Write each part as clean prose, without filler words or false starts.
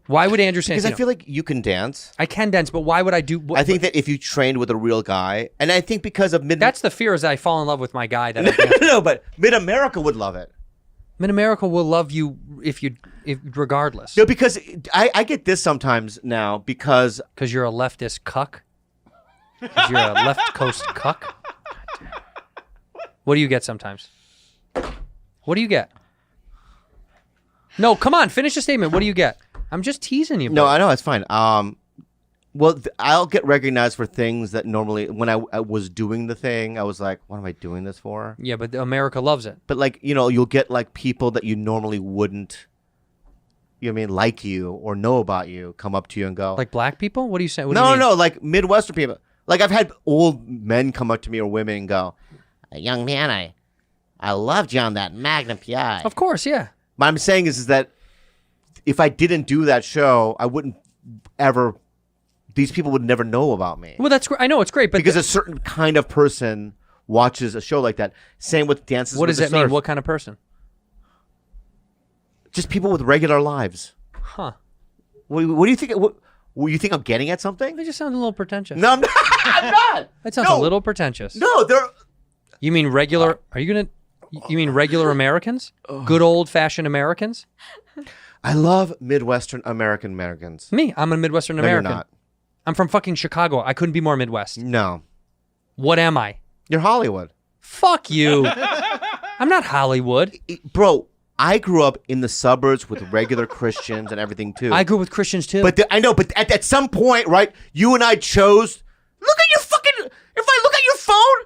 Why would Andrew Santino? Because I feel like you can dance. I can dance, but why would I do? I think that if you trained with a real guy, and I think because of that's the fear is that I fall in love with my guy. That I dance no, but Mid-America would love it. Mid-America will love you if regardless. No, because I get this sometimes now because you're a leftist cuck. 'Cause you're a left coast cuck. What do you get sometimes? What do you get? No, come on, finish the statement. What do you get? I'm just teasing you. No, I know it's fine. Well, I'll get recognized for things that normally, when I was doing the thing, I was like, what am I doing this for? Yeah, but America loves it. But like, you'll get like people that you normally wouldn't, like you or know about you, come up to you and go. Like black people? What are you saying? No, like Midwestern people. Like I've had old men come up to me or women and go, young man, I loved you on that Magnum PI. Of course, yeah. What I'm saying is that if I didn't do that show, I wouldn't ever. These people would never know about me. Well, that's great. I know it's great, but because a certain kind of person watches a show like that. Same with Dances. What with does the that Stars. mean? What kind of person? Just people with regular lives. Huh? What do you think? What you think I'm getting at something? They just sound a little pretentious. No, I'm not. I'm not. That sounds a little pretentious. No, they're. You mean regular? Are you gonna? You mean regular Americans? Good old-fashioned Americans? I love Midwestern Americans. Me, I'm a Midwestern American. No, you're not. I'm from fucking Chicago. I couldn't be more Midwest. No. What am I? You're Hollywood. Fuck you. I'm not Hollywood. Bro, I grew up in the suburbs with regular Christians and everything too. I grew up with Christians too. But I know, but at some point, right, you and I chose, look at your fucking, if I look at your phone,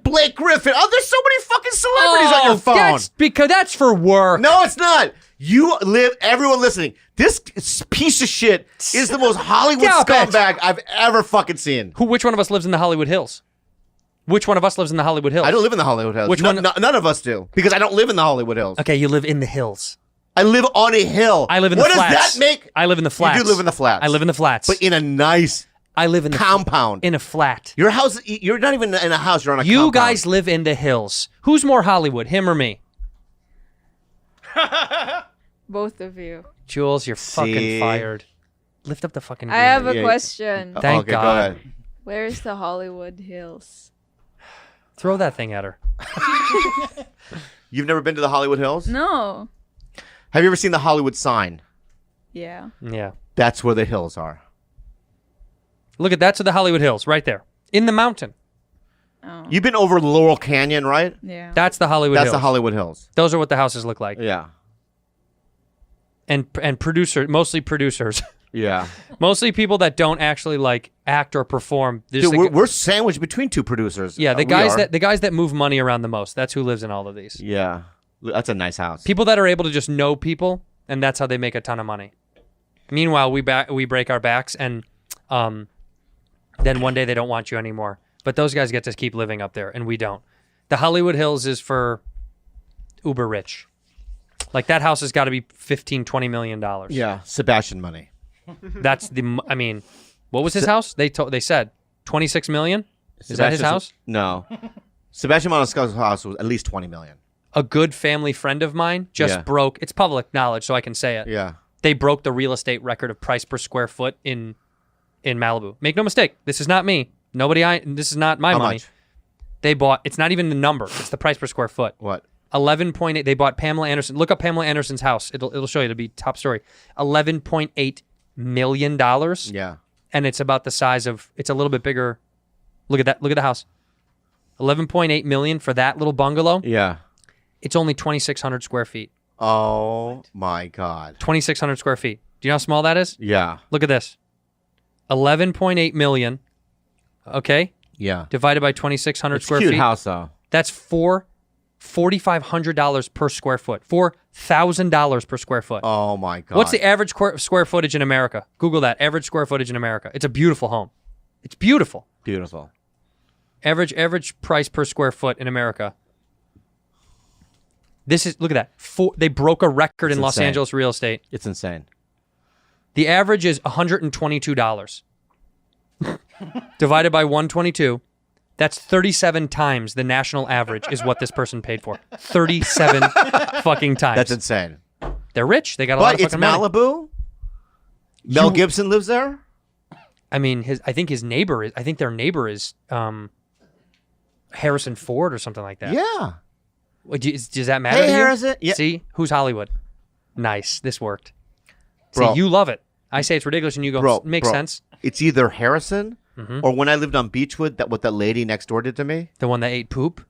Blake Griffin, there's so many fucking celebrities on your phone. That's for work. No, it's not. Everyone listening, this piece of shit is the most Hollywood scumbag I've ever fucking seen. Which one of us lives in the Hollywood Hills? Which one of us lives in the Hollywood Hills? I don't live in the Hollywood Hills. Which one? None of us do, because I don't live in the Hollywood Hills. Okay, you live in the hills. I live on a hill. I live in the flats. What does that make? I live in the flats. You do live in the flats. I live in the flats. But in a nice compound. In a flat. Your house, you're not even in a house, you're on a compound. You guys live in the hills. Who's more Hollywood, him or me? Both of you. Jules, you're fucking fired. Lift up the fucking I have a question. Thank God. Go ahead. Where's the Hollywood Hills? Throw that thing at her. You've never been to the Hollywood Hills? No. Have you ever seen the Hollywood sign? Yeah. Yeah. That's where the hills are. Look that's the Hollywood Hills, right there. In the mountain. Oh. You've been over Laurel Canyon, right? Yeah. That's the Hollywood Hills. That's the Hollywood Hills. Those are what the houses look like. Yeah. And mostly producers. Yeah. Mostly people that don't actually like act or perform. Dude, we're sandwiched between two producers. Yeah, the guys that move money around the most. That's who lives in all of these. Yeah. That's a nice house. People that are able to just know people, and that's how they make a ton of money. Meanwhile, we break our backs, and then one day they don't want you anymore. But those guys get to keep living up there, and we don't. The Hollywood Hills is for uber rich. Like that house has got to be $15-20 million. Yeah, Sebastian money. That's what was his house? They said $26 million. Is that his house? No. Sebastian Maniscalco's house was at least $20 million. A good family friend of mine just broke. It's public knowledge, so I can say it. Yeah. They broke the real estate record of price per square foot in Malibu. Make no mistake, this is not me. This is not my money. Much? They bought. It's not even the number. It's the price per square foot. What? 11.8. They bought Pamela Anderson. Look up Pamela Anderson's house. It'll show you. It'll be top story. $11.8 million. Yeah. And it's about the size of. It's a little bit bigger. Look at that. Look at the house. 11.8 million for that little bungalow. Yeah. It's only 2,600 square feet. Oh my God. 2,600 square feet. Do you know how small that is? Yeah. Look at this. 11.8 million. Okay. Yeah. Divided by 2,600 square Cute feet. house though. That's $4,500 per square foot. $4,000 per square foot. Oh my God. What's the average square footage in America? Google that. Average square footage in America. It's a beautiful home. It's beautiful. Beautiful. Average price per square foot in America. Look at that. They broke a record in Los Angeles real estate. It's insane. The average is $122. Divided by 122. That's 37 times the national average is what this person paid for. 37 fucking times. That's insane. They're rich. They got a lot of fucking money. But it's Malibu? Mel Gibson lives there? I mean, I think their neighbor is Harrison Ford or something like that. Yeah. Does that matter to you? Harrison. Yeah. See? Who's Hollywood? Nice. This worked. Bro. See, you love it. I say it's ridiculous and you go, makes sense. It's either Harrison or when I lived on Beechwood, what that lady next door did to me. The one that ate poop?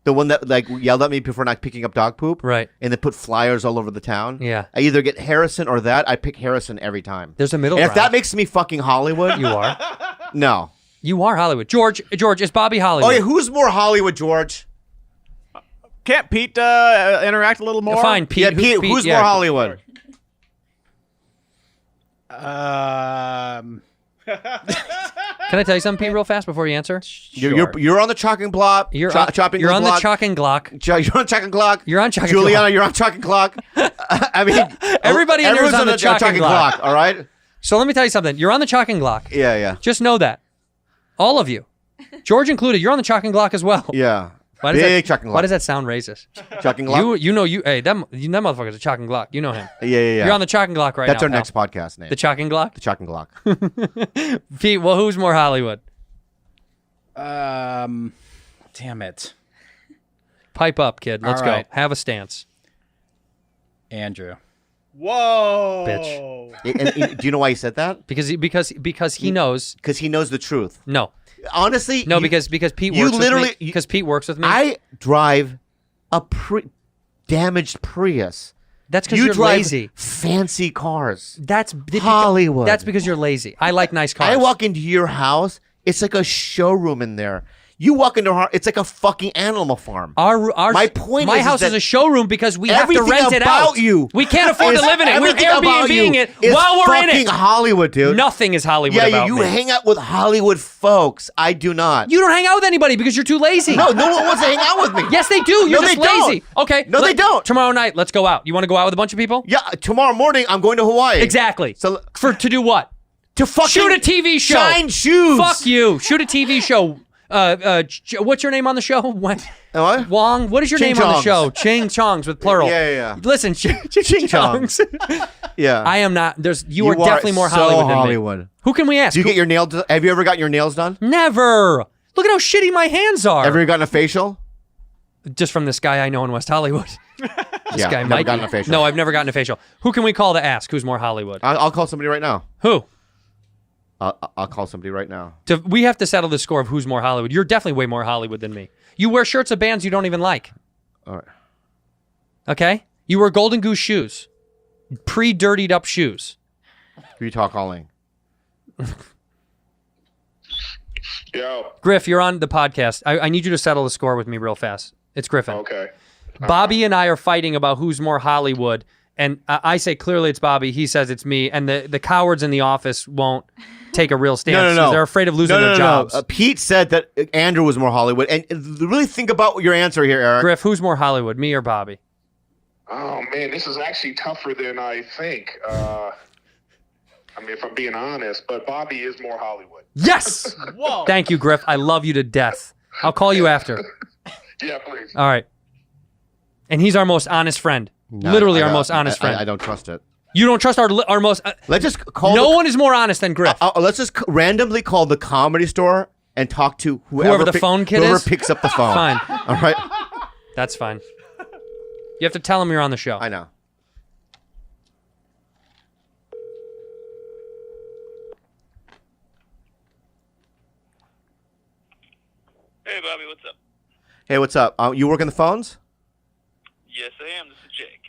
The one that like yelled at me before not picking up dog poop. Right. And then put flyers all over the town. Yeah. I either get Harrison or that. I pick Harrison every time. There's a middle And ground. if that makes me fucking Hollywood. You are. No. You are Hollywood. George, is Bobby Hollywood? Oh, yeah. Who's more Hollywood, George? Can't Pete interact a little more? Fine, Pete. Yeah, Pete. Who's more Hollywood? Can I tell you something, Pete, real fast before you answer? You're on the chopping block. You're chopping on the block. chalking block. You're on chopping block. You're on chopping Juliana, block. you're on chopping block. I mean, Everybody in there is everyone's on the chopping block. All right. So let me tell you something. You're on the chalking block. Yeah. Just know that. All of you. George included, you're on the chalking block as well. Yeah. Big chopping block. Why does that sound racist? Chopping block? Hey, that motherfucker's a chalking block. You know him. Yeah. You're on the chalking block right That's now. our next podcast name. The chalking block? The chopping block. Pete, well, who's more Hollywood? Damn it. Pipe up, kid. Let's All right. go. Have a stance. Andrew. Whoa. Bitch. And do you know why he said that? Because he knows. Because he knows the truth. No. Honestly, No, because Pete you works literally- with me. Because Pete works with me. I drive a damaged Prius. That's because You you're drive lazy. fancy cars. That's Hollywood. That's because you're lazy. I like nice cars. I walk into your house. It's like a showroom in there. You walk into our, it's like a fucking animal farm. My point my is house that is a showroom because we have to everything rent it out. about you We can't afford to live in it. We're everything about you Airbnb-ing it is while we're in fucking it. Hollywood, dude. Nothing is Hollywood Yeah, about you me. hang out with Hollywood folks. I do not. You don't hang out with anybody because you're too lazy. No one wants to hang out with me. Yes, they do. You're No, just they don't. lazy. Okay. No, they don't. Tomorrow night, let's go out. You want to go out with a bunch of people? Yeah, tomorrow morning I'm going to Hawaii. Exactly. So to do what? to fucking Shoot a TV show. Shine shoes. Fuck you. Shoot a TV show. What's your name on the show? What? Wong. What is your name on the Ching-chongs. show? Ching Chongs with plural. Yeah. Listen, Ching-chongs. Yeah. I am not. You are definitely more so Hollywood than me. Hollywood. Who can we ask? Do you get your nails? Have you ever gotten your nails done? Never. Look at how shitty my hands are. Ever gotten a facial? Just from this guy I know in West Hollywood. This guy never might. gotten a facial. No, I've never gotten a facial. Who can we call to ask who's more Hollywood? I'll call somebody right now. Who? I'll call somebody right now. We have to settle the score of who's more Hollywood. You're definitely way more Hollywood than me. You wear shirts of bands you don't even like. All right. Okay? You wear Golden Goose shoes. Pre-dirtied up shoes. Who you calling? Yo. Griff, you're on the podcast. I need you to settle the score with me real fast. It's Griffin. Okay. Bobby and I are fighting about who's more Hollywood. And I say clearly it's Bobby. He says it's me. And the cowards in the office won't take a real stance. No. They're afraid of losing their jobs. Pete said that Andrew was more Hollywood. And really think about your answer here, Eric. Griff, who's more Hollywood, me or Bobby? Oh man, this is actually tougher than I think. I mean, if I'm being honest, but Bobby is more Hollywood. Yes! Whoa. Thank you, Griff. I love you to death. I'll call you after. Yeah, please. All right. And he's our most honest friend. No, Literally our most honest friend. I don't trust it. You don't trust our most... Let's just call no one is more honest than Griff. let's just randomly call the Comedy Store and talk to Whoever the phone kid whoever is? picks up the phone. Fine. All right? That's fine. You have to tell him you're on the show. I know. Hey, Bobby, what's up? Hey, what's up? You working the phones? Yes, I am. This is Jake.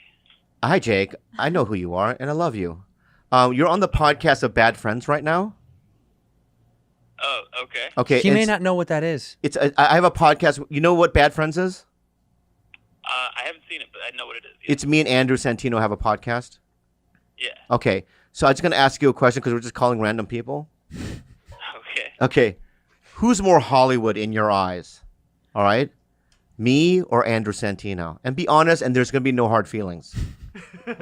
Hi, Jake. I know who you are, and I love you. You're on the podcast of Bad Friends right now. Oh, okay. Okay. He may not know what that is. It's. I have a podcast. You know what Bad Friends is? I haven't seen it, but I know what it is. Yeah. It's me and Andrew Santino have a podcast. Yeah. Okay. So I'm just gonna ask you a question because we're just calling random people. Okay. Okay. Who's more Hollywood in your eyes? All right. Me or Andrew Santino? And be honest, and there's gonna be no hard feelings. Ooh.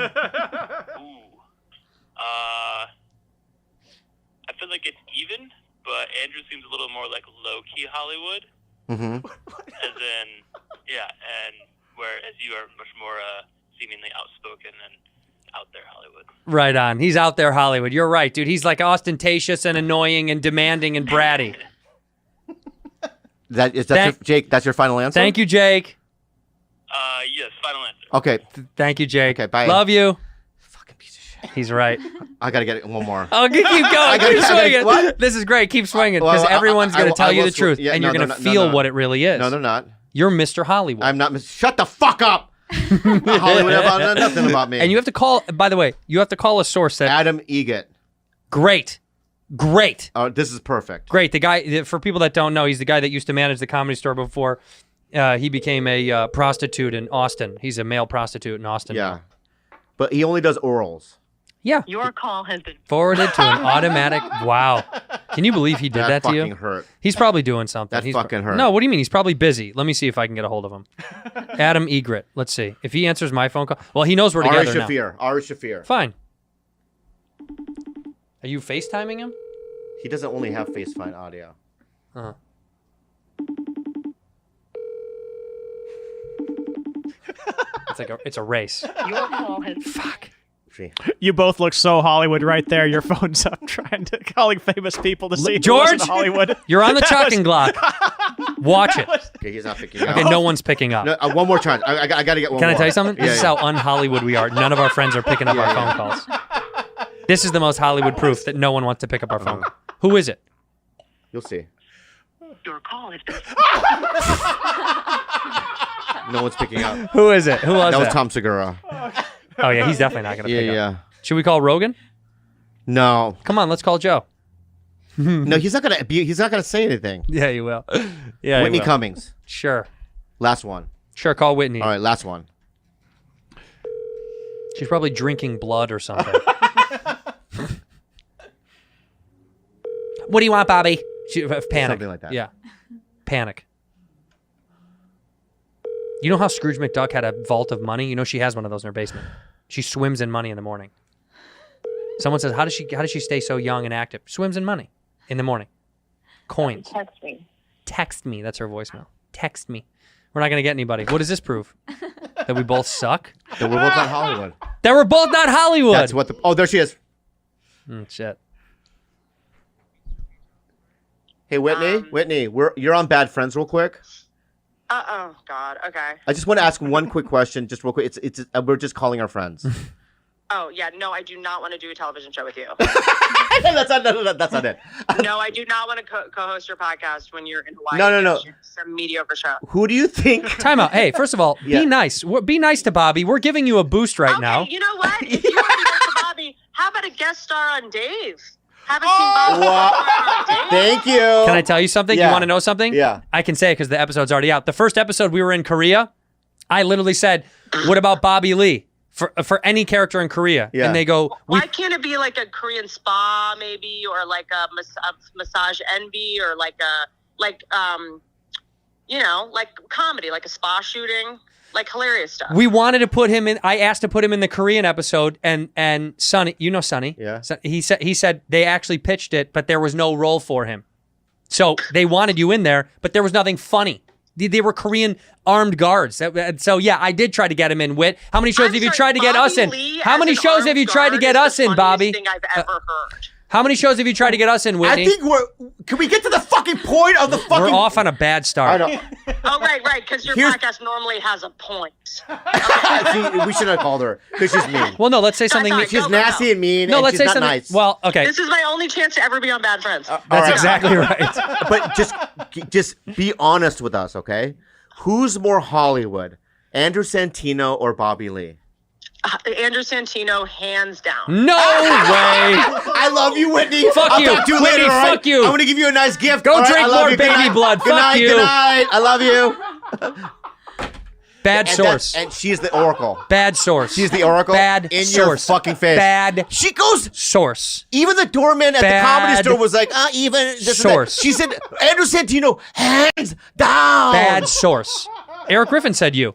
I feel like it's even, but Andrew seems a little more like low-key Hollywood. Mm-hmm. As in, yeah, and whereas you are much more seemingly outspoken and out there Hollywood. Right on. He's out there Hollywood. You're right, dude. He's like ostentatious and annoying and demanding and bratty. Jake, that's your final answer? Thank you, Jake. Yes, final answer. Okay. Thank you, Jake. Okay, bye. Love you. Fucking piece of shit. He's right. I gotta get one more. Oh, keep going. Keep swinging. What? This is great. Keep swinging because Well, everyone's going to tell you the truth, Yeah, and no, you're going no, to no, feel no. what it really is. No, they're not. You're Mr. Hollywood. I'm not. Shut the fuck up. Hollywood about nothing about me. And you have to call. By the way, you have to call a source that. Adam Egget. Great. Oh, this is perfect. Great. The guy. For people that don't know, he's the guy that used to manage the Comedy Store before he became a prostitute in Austin. He's a male prostitute in Austin. Yeah, but he only does orals. Yeah. Your call has been Forwarded to an automatic. Wow. Can you believe he did that to you? fucking hurt. He's probably doing something. That He's fucking hurt. No, what do you mean? He's probably busy. Let me see if I can get a hold of him. Adam Egret. Let's see. If he answers my phone call. Well, he knows we're Ari together now. Shafir. Ari Shafir. Fine. Are you FaceTiming him? He doesn't only have FaceTime audio. Uh-huh. It's a race. your call has Fuck. See. You both look so Hollywood right there. Your phone's up trying to calling famous people to see who George? was in Hollywood. You're on the chopping block. Watch it. Okay, he's not picking up. Okay, no one's picking up. No, one more chance. I gotta get one Can more. I tell you something? Yeah, This is how un-Hollywood we are. None of our friends are picking up our phone calls. This is the most Hollywood proof that no one wants to pick up our phone. Who is it? You'll see. your call has been No one's picking up. Who is it? Who was That that? was Tom Segura. Oh, yeah, he's definitely not going to Yeah, pick up. yeah. Should we call Rogan? No, Come on, let's call Joe. no, he's not gonna be. He's not gonna say anything. Yeah, you will. Yeah, Whitney you will. Cummings. Sure. Last one. Sure, call Whitney. All right, last one. She's probably drinking blood or something. What do you want, Bobby? Panic. Something like that. Yeah. Panic. You know how Scrooge McDuck had a vault of money? You know she has one of those in her basement. She swims in money in the morning. Someone says, how does she stay so young and active? Swims in money in the morning. Coins. text me. Text me. That's her voicemail. Text me. We're not going to get anybody. What does this prove? That we both suck? That we're both not Hollywood. That we're both not Hollywood. That's what the. Oh, there she is. Shit. Hey, Whitney. Whitney, you're on Bad Friends, real quick. Oh God. Okay. I just want to ask one quick question, just real quick. It's we're just calling our friends. Oh yeah. No, I do not want to do a television show with you. that's not it. No, I do not want to co-host your podcast when you're in Hawaii. No. It's a mediocre show. Who do you think? Time out. Hey, first of all, Yeah. be nice. Be nice to Bobby. We're giving you a boost right Okay, now. you know what? If you want to go to Bobby, how about a guest star on Dave? Haven't seen Bobby on Dave. Thank you. Can I tell you something? Yeah. You want to know something? Yeah. I can say it because the episode's already out. The first episode we were in Korea, I literally said, what about Bobby Lee? For any character in Korea. Yeah. And they go, Why can't it be like a Korean spa maybe, or like a massage envy, or like comedy, like a spa shooting, like hilarious stuff. we wanted to put him in. I asked to put him in the Korean episode, and Sonny, you know Sonny. Yeah. He said they actually pitched it, but there was no role for him. So they wanted you in there, but there was nothing funny. They were Korean armed guards. So yeah, I did try to get him in. Whit, how many shows I'm have you sorry, tried to get Bobby us in? Lee How as many an shows have armed you tried to guard get is us the in, Bobby? funniest thing I've ever heard. How many shows have you tried to get us in, Whitney? I think can we get to the fucking point of the fucking? We're off on a bad start. I know. Oh, right, because your Here's- podcast normally has a point. See, we should have called her because she's mean. Well, no, let's say something. Sorry, She's go. nasty and mean. No, and let's she's say not something. nice. Well, okay, This is my only chance to ever be on Bad Friends. that's all right. exactly right. But just be honest with us, okay? Who's more Hollywood, Andrew Santino or Bobby Lee? Andrew Santino, hands down. No way. I love you, Whitney. Fuck I'll you. talk to you Whitney, later, all right? fuck you. I'm gonna give you a nice gift. Go all right? drink I love more you. Good baby night. blood. Good Fuck night. you. Good night. I love you. Bad source. And she's the oracle. Bad source. She's the oracle. Bad in source. your fucking face. Bad She goes. source. Even the doorman at the comedy Bad store was like, even this and that. source. She said, Andrew Santino, hands down. Bad source. Eric Griffin said you.